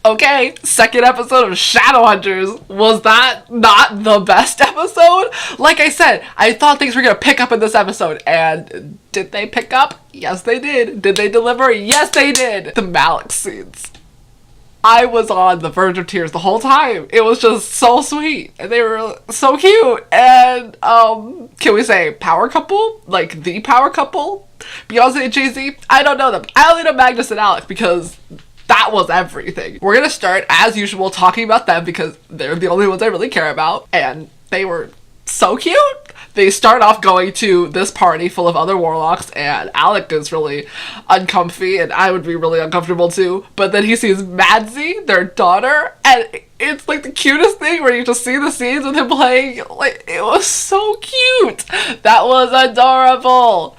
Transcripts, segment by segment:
Okay, second episode of Shadowhunters. Was that not the best episode? Like I said, I thought things were gonna pick up in this episode, and did they pick up? Yes, they did. Did they deliver? Yes, they did. The Malik scenes. I was on the verge of tears the whole time. It was just so sweet, and they were so cute. And can we say power couple? Like the power couple? Beyonce and Jay-Z? I don't know them. I only know Magnus and Alec because that was everything. We're gonna start, as usual, talking about them because they're the only ones I really care about, and they were so cute. They start off going to this party full of other warlocks, and Alec is really uncomfy, and I would be really uncomfortable too. But then he sees Madsy, their daughter, and it's like the cutest thing where you just see the scenes with him playing. Like, it was so cute. That was adorable.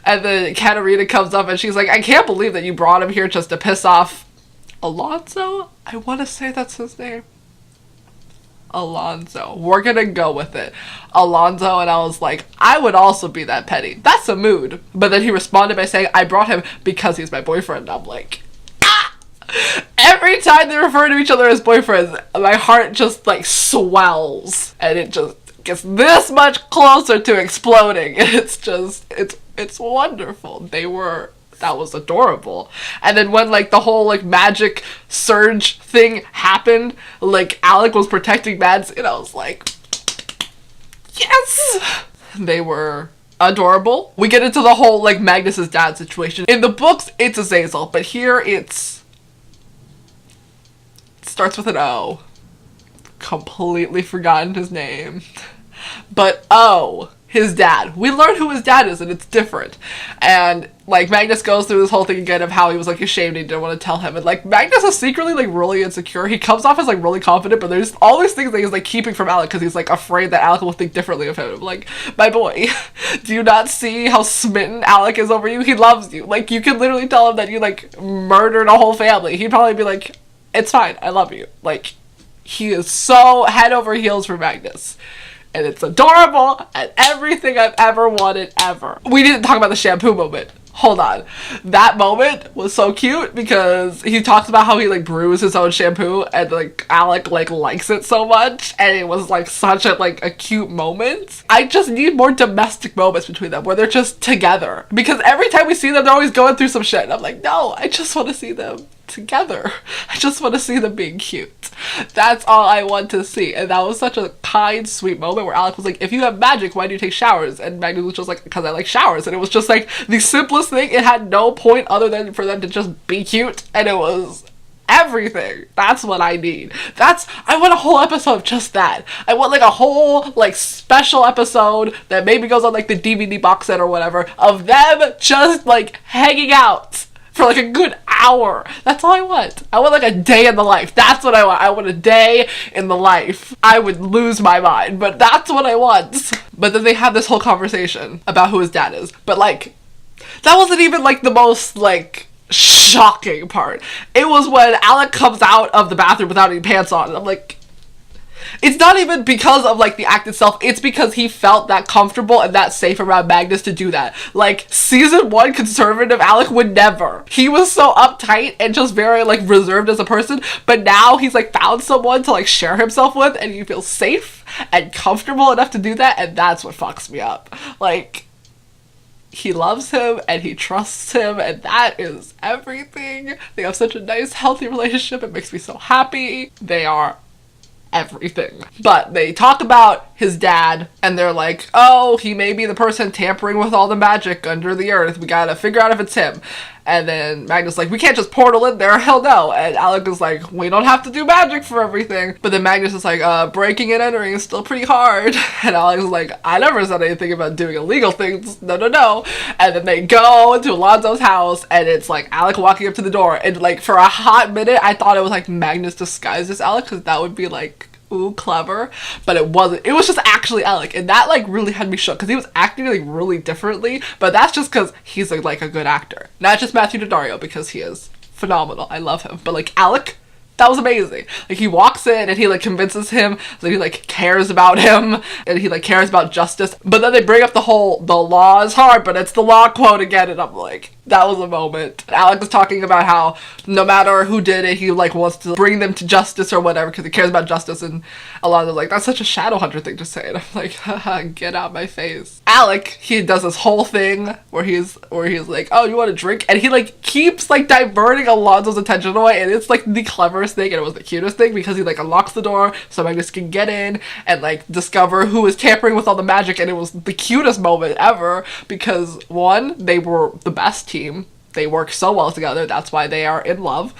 And then Katarina comes up and she's like, I can't believe that you brought him here just to piss off Alonso? I want to say that's his name. Alonso. We're gonna go with it. Alonso. And I was like, I would also be that petty. That's a mood. But then he responded by saying, I brought him because he's my boyfriend. I'm like, ah! Every time they refer to each other as boyfriends, my heart just like swells. And it just gets this much closer to exploding. It's wonderful. That was adorable. And then when like the whole like magic surge thing happened, like Alec was protecting Mads, and I was like, yes! They were adorable. We get into the whole like Magnus's dad situation. In the books, it's Azazel, but here it starts with an O. Completely forgotten his name. But his dad. We learn who his dad is, and it's different. And like Magnus goes through this whole thing again of how he was like ashamed and he didn't want to tell him. And like Magnus is secretly like really insecure. He comes off as like really confident, but there's all these things that he's like keeping from Alec because he's like afraid that Alec will think differently of him. I'm like, my boy, do you not see how smitten Alec is over you? He loves you. Like, you can literally tell him that you like murdered a whole family. He'd probably be like, it's fine, I love you. Like, he is so head over heels for Magnus. And it's adorable and everything I've ever wanted ever. We didn't talk about the shampoo moment. Hold on. That moment was so cute because he talks about how he like brews his own shampoo and like Alec like likes it so much, and it was like such a cute moment. I just need more domestic moments between them where they're just together, because every time we see them they're always going through some shit and I'm like, no, I just want to see them together. I just want to see them being cute. That's all I want to see. And that was such a kind, sweet moment where Alec was like, if you have magic, why do you take showers? And Magnus was just like, because I like showers. And it was just like the simplest thing. It had no point other than for them to just be cute, and it was everything. That's what I need. I want a whole episode of just that. I want like a whole like special episode that maybe goes on like the DVD box set or whatever of them just like hanging out for like a good hour. That's all I want. I want like a day in the life. That's what I want. I want a day in the life. I would lose my mind, but that's what I want. But then they have this whole conversation about who his dad is. But like, that wasn't even like the most like shocking part. It was when Alec comes out of the bathroom without any pants on, and I'm like, it's not even because of like the act itself, it's because he felt that comfortable and that safe around Magnus to do that. Like, season 1 conservative Alec would never. He was so uptight and just very like reserved as a person, but now he's like found someone to like share himself with, and he feels safe and comfortable enough to do that, and that's what fucks me up. Like, he loves him and he trusts him, and that is everything. They have such a nice, healthy relationship. It makes me so happy. They are everything. But they talk about his dad, and they're like, oh, he may be the person tampering with all the magic under the earth. We gotta figure out if it's him. And then Magnus like, we can't just portal in there. Hell no. And Alec is like, we don't have to do magic for everything. But then Magnus is like, breaking and entering is still pretty hard. And Alec is like, I never said anything about doing illegal things. No. And then they go to Alonso's house, and it's like Alec walking up to the door. And like for a hot minute, I thought it was like Magnus disguised as Alec, because that would be like, ooh, clever. But it wasn't. It was just actually Alec, and that like really had me shook, because he was acting like really differently. But that's just because he's like a good actor, not just Matthew Daddario, because he is phenomenal. I love him. But like Alec, that was amazing. Like, he walks in and he like convinces him that he like cares about him and he like cares about justice. But then they bring up the law is hard, but it's the law quote again, and I'm like, That was a moment. Alec was talking about how no matter who did it, he like wants to bring them to justice or whatever because he cares about justice. And Alonzo's like, that's such a Shadowhunter thing to say. And I'm like, haha, get out my face. Alec, he does this whole thing where he's like, oh, you want a drink? And he like keeps like diverting Alonzo's attention away. And it's like the cleverest thing, and it was the cutest thing because he like unlocks the door so Magnus can get in and like discover who is tampering with all the magic. And it was the cutest moment ever because one, they were the best team. They work so well together. That's why they are in love.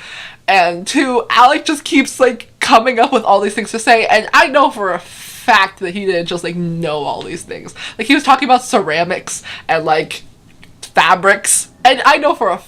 And two, Alec just keeps like coming up with all these things to say. And I know for a fact that he didn't just like know all these things. Like he was talking about ceramics and like fabrics. And I know for a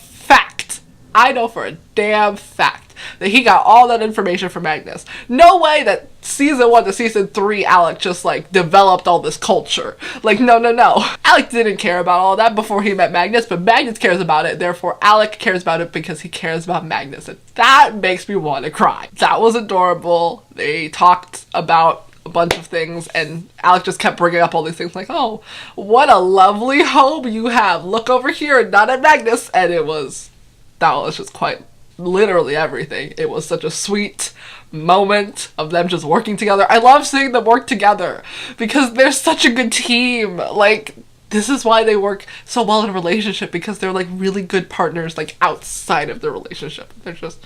damn fact that he got all that information from Magnus. No way that season 1 to season 3 Alec just like developed all this culture. Like no. Alec didn't care about all that before he met Magnus, but Magnus cares about it. Therefore Alec cares about it because he cares about Magnus. And that makes me want to cry. That was adorable. They talked about a bunch of things and Alec just kept bringing up all these things like, oh, what a lovely home you have. Look over here and not at Magnus. And that was just quite literally everything. It was such a sweet moment of them just working together. I love seeing them work together because they're such a good team. Like, this is why they work so well in a relationship, because they're like really good partners like outside of the relationship. They're just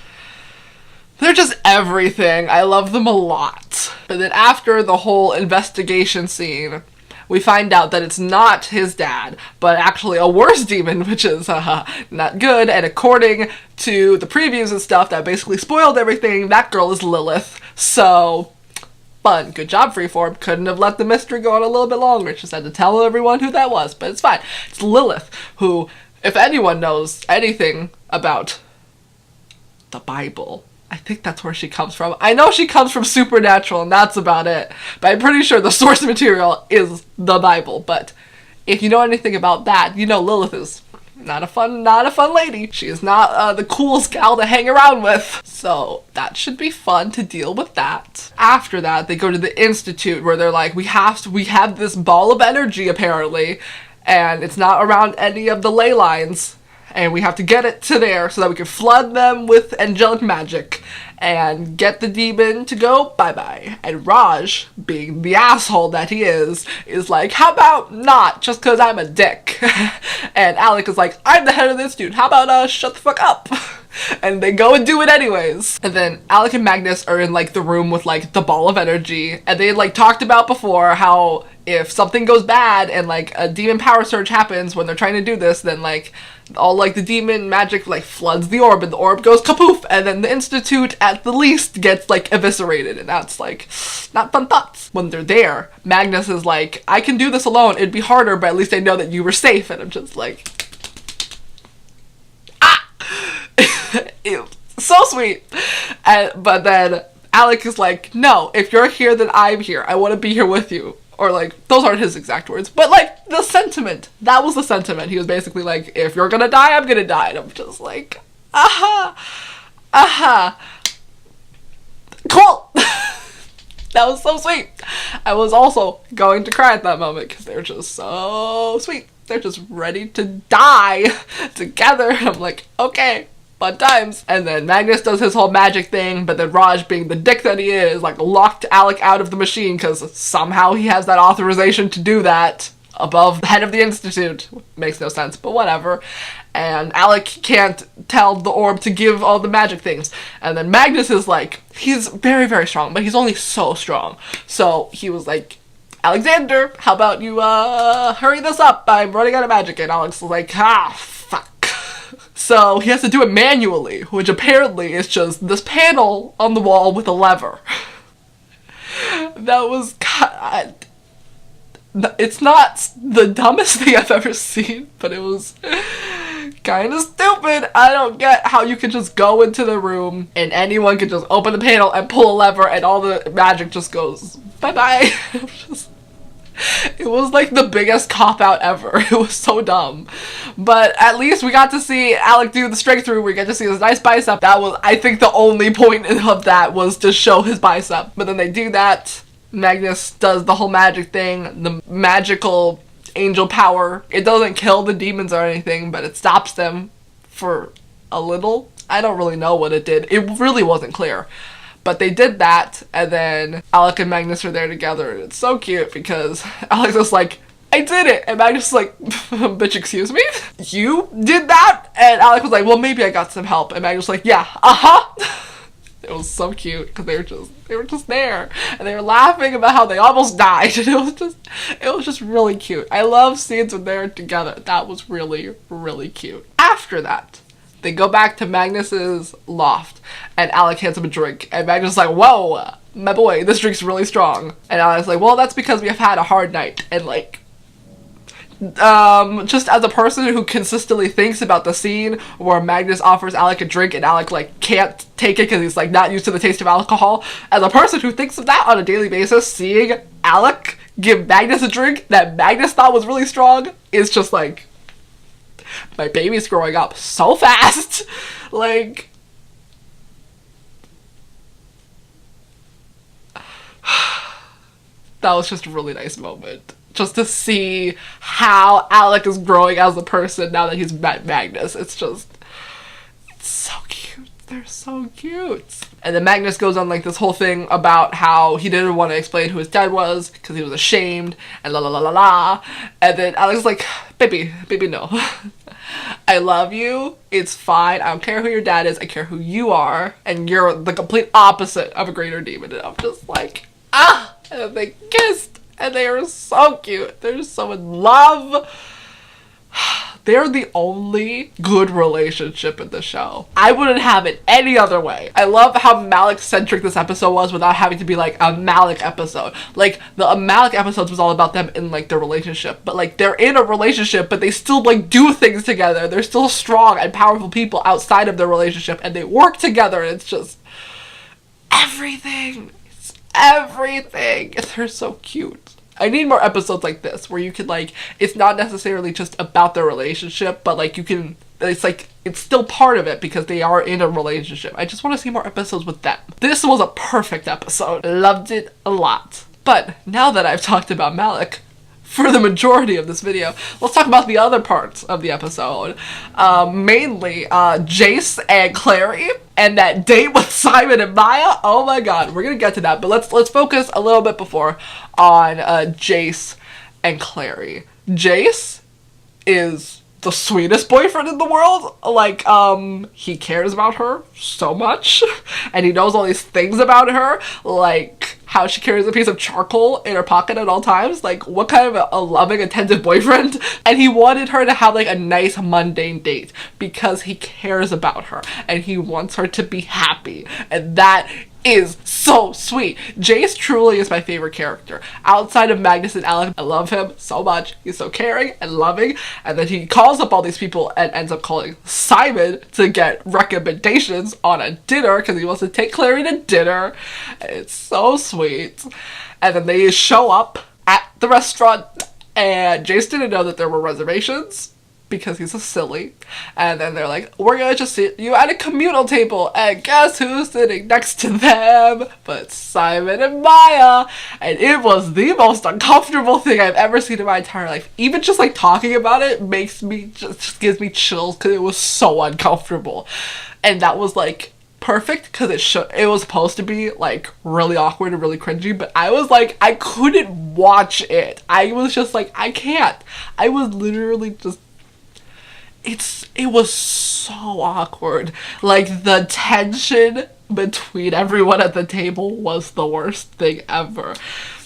everything. I love them a lot. But then after the whole investigation scene, we find out that it's not his dad, but actually a worse demon, which is not good. And according to the previews and stuff that basically spoiled everything, that girl is Lilith. So, fun. Good job, Freeform. Couldn't have let the mystery go on a little bit longer. Just had to tell everyone who that was, but it's fine. It's Lilith, who, if anyone knows anything about the Bible, I think that's where she comes from. I know she comes from Supernatural, and that's about it. But I'm pretty sure the source material is the Bible. But if you know anything about that, you know Lilith is not a fun lady. She is not the coolest gal to hang around with. So that should be fun to deal with that. After that, they go to the Institute where they're like, we have this ball of energy apparently, and it's not around any of the ley lines. And we have to get it to there so that we can flood them with angelic magic and get the demon to go bye-bye. And Raj, being the asshole that he is like, how about not, just because I'm a dick? And Alec is like, I'm the head of the institute. How about shut the fuck up? And they go and do it anyways. And then Alec and Magnus are in like the room with like the ball of energy. And they like talked about before how if something goes bad and like a demon power surge happens when they're trying to do this, then like all like the demon magic like floods the orb and the orb goes kapoof, and then the institute at the least gets like eviscerated, and that's like not fun thoughts. When they're there, Magnus is like, I can do this alone, it'd be harder, but at least I know that you were safe. And I'm just like, ew, so sweet. But then Alec is like, no, if you're here, then I'm here. I want to be here with you. Or like, those aren't his exact words, but like the sentiment, that was the sentiment. He was basically like, if you're gonna die, I'm gonna die. And I'm just like, cool. That was so sweet. I was also going to cry at that moment because they're just so sweet. They're just ready to die together. And I'm like, okay, fun times. And then Magnus does his whole magic thing, but then Raj, being the dick that he is, like locked Alec out of the machine because somehow he has that authorization to do that above the head of the institute. Makes no sense, but whatever. And Alec can't tell the orb to give all the magic things. And then Magnus is like, he's very, very strong, but he's only so strong. So he was like, Alexander, how about you hurry this up? I'm running out of magic. And Alex is like, fuck. So he has to do it manually, which apparently is just this panel on the wall with a lever. That was it's not the dumbest thing I've ever seen, but it was kind of stupid. I don't get how you can just go into the room and anyone can just open the panel and pull a lever and all the magic just goes bye-bye. It was like the biggest cop-out ever. It was so dumb. But at least we got to see Alec do the strength through. We get to see his nice bicep. That was, I think, the only point of that was to show his bicep. But then they do that. Magnus does the whole magic thing. The magical angel power. It doesn't kill the demons or anything, but it stops them for a little. I don't really know what it did. It really wasn't clear. But they did that, and then Alec and Magnus are there together, and it's so cute because Alex is like, I did it! And Magnus is like, bitch, excuse me? You did that? And Alec was like, well, maybe I got some help. And Magnus was like, yeah, It was so cute because they were just there, and they were laughing about how they almost died, and it was just really cute. I love scenes when they're together. That was really, really cute. After that, they go back to Magnus's loft, and Alec hands him a drink, and Magnus is like, whoa, my boy, this drink's really strong. And Alec's like, well, that's because we have had a hard night. And like, just as a person who consistently thinks about the scene where Magnus offers Alec a drink and Alec like can't take it because he's like not used to the taste of alcohol, as a person who thinks of that on a daily basis, seeing Alec give Magnus a drink that Magnus thought was really strong is just like, my baby's growing up so fast. Like, that was just a really nice moment. Just to see how Alec is growing as a person now that he's met Magnus. It's so cute. They're so cute. And then Magnus goes on like this whole thing about how he didn't want to explain who his dad was because he was ashamed and la la la la la. And then Alex is like, baby, no. I love you. It's fine. I don't care who your dad is. I care who you are. And you're the complete opposite of a greater demon. And I'm just like, ah! And then they kissed. And they are so cute. They're so in love. They're the only good relationship in the show. I wouldn't have it any other way. I love how Malik-centric this episode was without having to be like a Malik episode. Like, the Malik episodes was all about them in like their relationship. But like, they're in a relationship, but they still like do things together. They're still strong and powerful people outside of their relationship. And they work together, and it's just everything. Everything. They're so cute. I need more episodes like this where you could like, it's not necessarily just about their relationship, but like you can, it's like, it's still part of it because they are in a relationship. I just want to see more episodes with them. This was a perfect episode. Loved it a lot. But now that I've talked about Malik for the majority of this video, let's talk about the other parts of the episode. Mainly Jace and Clary and that date with Simon and Maya. Oh my god, we're gonna get to that, but let's focus a little bit before on Jace and Clary. Jace is the sweetest boyfriend in the world. Like, he cares about her so much, and he knows all these things about her, like how she carries a piece of charcoal in her pocket at all times. Like, what kind of a loving, attentive boyfriend? And he wanted her to have like a nice mundane date because he cares about her and he wants her to be happy, and that is so sweet. Jace truly is my favorite character. Outside of Magnus and Alec, I love him so much. He's so caring and loving. And then he calls up all these people and ends up calling Simon to get recommendations on a dinner because he wants to take Clary to dinner. It's so sweet. And then they show up at the restaurant, and Jace didn't know that there were reservations because he's a silly. And then they're like, we're gonna just sit you at a communal table, and guess who's sitting next to them but Simon and Maya. And it was the most uncomfortable thing I've ever seen in my entire life. Even just like talking about it makes me just gives me chills because it was so uncomfortable. And that was like perfect because it was supposed to be like really awkward and really cringy, but I was like, I couldn't watch it. I was just like, I can't. I was literally just, it was so awkward. Like, the tension between everyone at the table was the worst thing ever.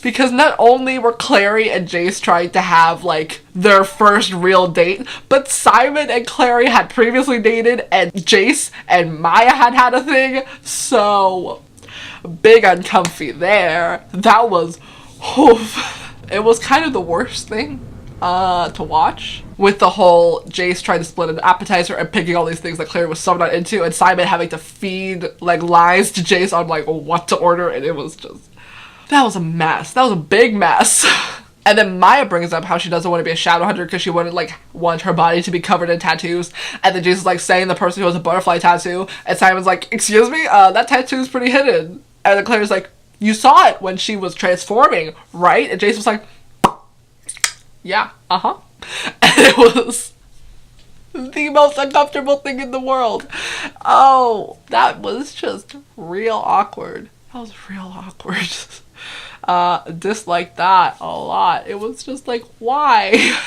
Because not only were Clary and Jace trying to have, like, their first real date, but Simon and Clary had previously dated, and Jace and Maya had a thing, so big uncomfy there. That was, oof. It was kind of the worst thing to watch, with the whole Jace trying to split an appetizer and picking all these things that Clary was so not into, and Simon having to feed like lies to Jace on like what to order, and it was just, that was a mess. That was a big mess. And then Maya brings up how she doesn't want to be a Shadowhunter because she want her body to be covered in tattoos, and then Jace is like saying the person who has a butterfly tattoo, and Simon's like, excuse me, that tattoo is pretty hidden. And then Claire's like, you saw it when she was transforming, right? And Jace was like, yeah, and it was the most uncomfortable thing in the world. Oh, that was just real awkward. That was real awkward. Disliked that a lot. It was just like, why?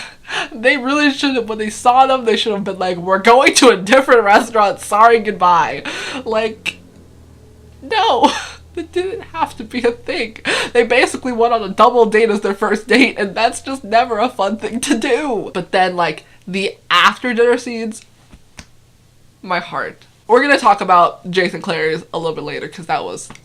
They really should have, when they saw them, they should have been like, we're going to a different restaurant, sorry, goodbye. Like, no. It didn't have to be a thing. They basically went on a double date as their first date, and that's just never a fun thing to do. But then, like, the after dinner scenes, my heart. We're gonna talk about Jason Clary's a little bit later, because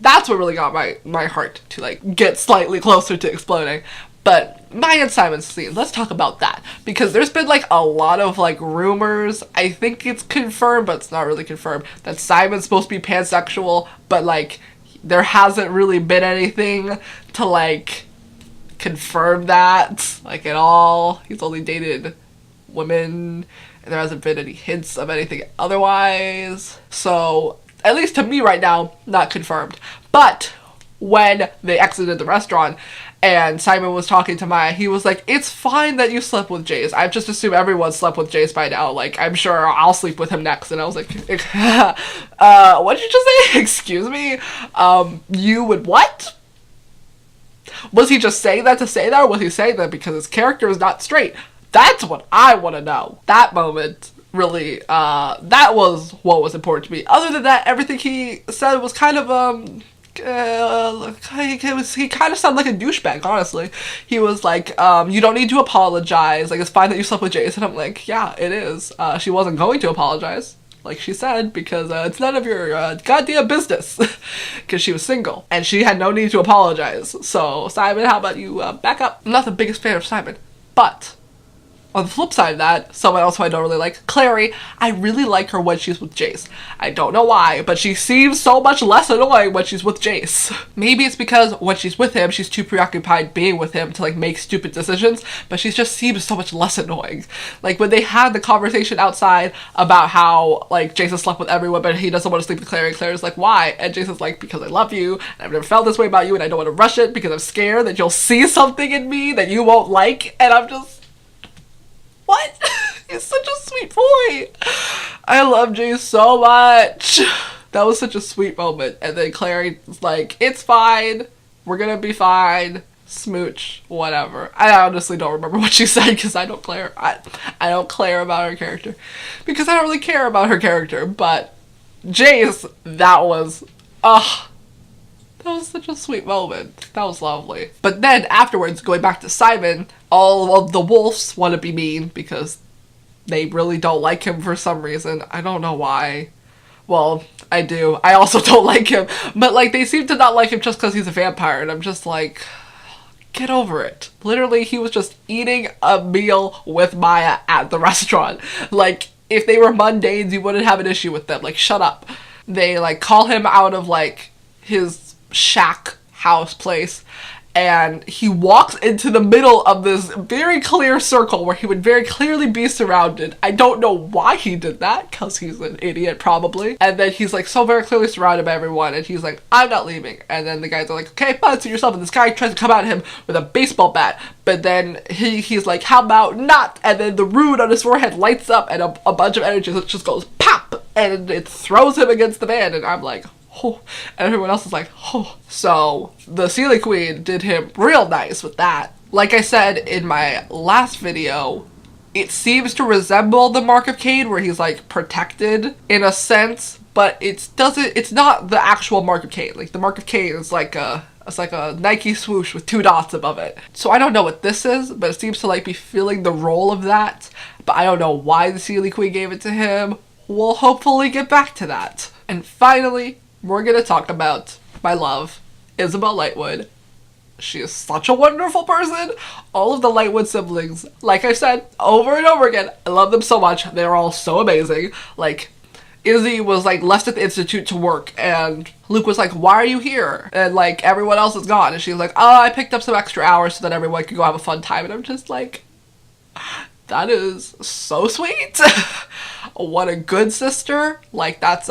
that's what really got my heart to, like, get slightly closer to exploding. But Maya and Simon's scene, let's talk about that. Because there's been, like, a lot of, like, rumors. I think it's confirmed, but it's not really confirmed, that Simon's supposed to be pansexual, but, like, there hasn't really been anything to, like, confirm that, like, at all. He's only dated women, and there hasn't been any hints of anything otherwise. So, at least to me right now, not confirmed. But when they exited the restaurant and Simon was talking to Maya, he was like, it's fine that you slept with Jace. I just assume everyone slept with Jace by now. Like, I'm sure I'll sleep with him next. And I was like, what'd you just say? Excuse me? You would what? Was he just saying that to say that, or was he saying that because his character is not straight? That's what I want to know. That moment, really, that was what was important to me. Other than that, everything he said was kind of, he kind of sounded like a douchebag, honestly. He was like, you don't need to apologize. Like, it's fine that you slept with Jason. I'm like, yeah, it is. She wasn't going to apologize, like she said, because it's none of your goddamn business. Because she was single, and she had no need to apologize. So, Simon, how about you back up? I'm not the biggest fan of Simon, but on the flip side of that, someone else who I don't really like, Clary, I really like her when she's with Jace. I don't know why, but she seems so much less annoying when she's with Jace. Maybe it's because when she's with him, she's too preoccupied being with him to, like, make stupid decisions, but she just seems so much less annoying. Like, when they had the conversation outside about how, like, Jason slept with everyone, but he doesn't want to sleep with Clary, and Clary's like, why? And Jason's like, because I love you, and I've never felt this way about you, and I don't want to rush it because I'm scared that you'll see something in me that you won't like, and I'm just... what? He's such a sweet boy. I love Jace so much. That was such a sweet moment. And then Clary's like, it's fine. We're gonna be fine. Smooch. Whatever. I honestly don't remember what she said because I don't care. I don't care about her character. Because I don't really care about her character. But Jace, that was... that was such a sweet moment. That was lovely. But then afterwards, going back to Simon, all of the wolves want to be mean because they really don't like him for some reason. I don't know why. Well, I do. I also don't like him. But, like, they seem to not like him just because he's a vampire. And I'm just like, get over it. Literally, he was just eating a meal with Maya at the restaurant. Like, if they were mundanes, you wouldn't have an issue with them. Like, shut up. They, like, call him out of, like, his shack house place, and he walks into the middle of this very clear circle where he would very clearly be surrounded. I don't know why he did that, because he's an idiot probably. And then he's like so very clearly surrounded by everyone, and he's like, I'm not leaving. And then the guys are like, okay, fine, suit yourself. And this guy tries to come at him with a baseball bat, but then he's like, how about not? And then the rune on his forehead lights up, and a bunch of energy just goes pop, and it throws him against the van. And I'm like, oh, and everyone else is like, oh. So the Sealy Queen did him real nice with that. Like I said in my last video, it seems to resemble the Mark of Cain, where he's like protected in a sense, but it's not the actual Mark of Cain. Like the Mark of Cain is like it's like a Nike swoosh with 2 dots above it. So I don't know what this is, but it seems to like be filling the role of that. But I don't know why the Sealy Queen gave it to him. We'll hopefully get back to that. And finally, we're gonna talk about my love, Isabel Lightwood. She is such a wonderful person. All of the Lightwood siblings, like I said over and over again, I love them so much. They're all so amazing. Like, Izzy was like left at the institute to work, and Luke was like, why are you here? And like everyone else is gone, and she's like, oh, I picked up some extra hours so that everyone could go have a fun time. And I'm just like, that is so sweet. What a good sister. Like, that's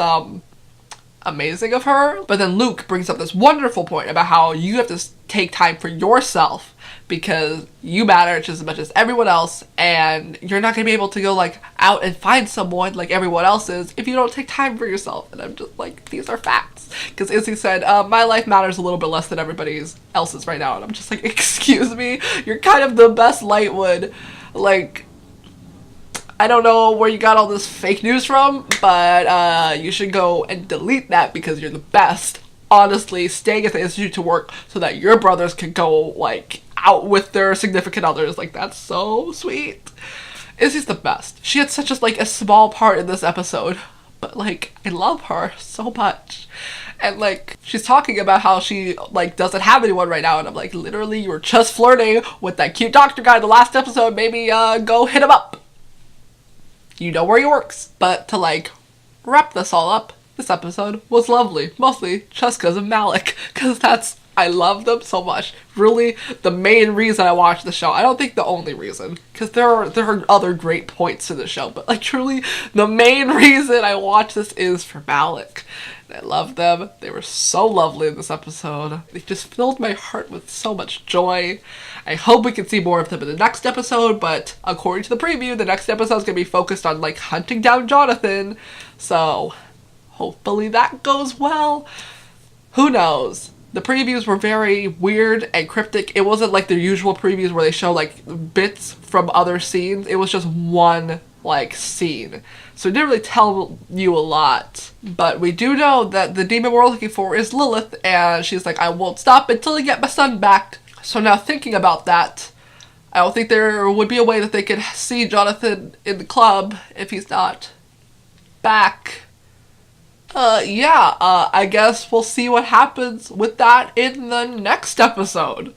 amazing of her. But then Luke brings up this wonderful point about how you have to take time for yourself because you matter just as much as everyone else, and you're not gonna be able to go like out and find someone like everyone else is if you don't take time for yourself. And I'm just like, these are facts. Because Izzy said, my life matters a little bit less than everybody else's right now. And I'm just like, excuse me, you're kind of the best Lightwood. Like, I don't know where you got all this fake news from, but you should go and delete that because you're the best. Honestly, staying at the Institute to work so that your brothers can go, like, out with their significant others. Like, that's so sweet. Izzy's the best. She had such a small part in this episode, but, like, I love her so much. And, like, she's talking about how she, like, doesn't have anyone right now, and I'm like, literally, you were just flirting with that cute doctor guy in the last episode. Maybe, go hit him up. You know where he works. But to, like, wrap this all up, this episode was lovely. Mostly just because of Malik. Because I love them so much. Really, the main reason I watch the show. I don't think the only reason. Because there are other great points to the show. But, like, truly, the main reason I watch this is for Malik. And I love them. They were so lovely in this episode. They just filled my heart with so much joy. I hope we can see more of them in the next episode. But according to the preview, the next episode is going to be focused on, like, hunting down Jonathan. So hopefully that goes well. Who knows? The previews were very weird and cryptic. It wasn't like their usual previews where they show, like, bits from other scenes. It was just one, like, scene. So it didn't really tell you a lot. But we do know that the demon we're looking for is Lilith, and she's like, I won't stop until I get my son back. So now thinking about that, I don't think there would be a way that they could see Jonathan in the club if he's not back. I guess we'll see what happens with that in the next episode.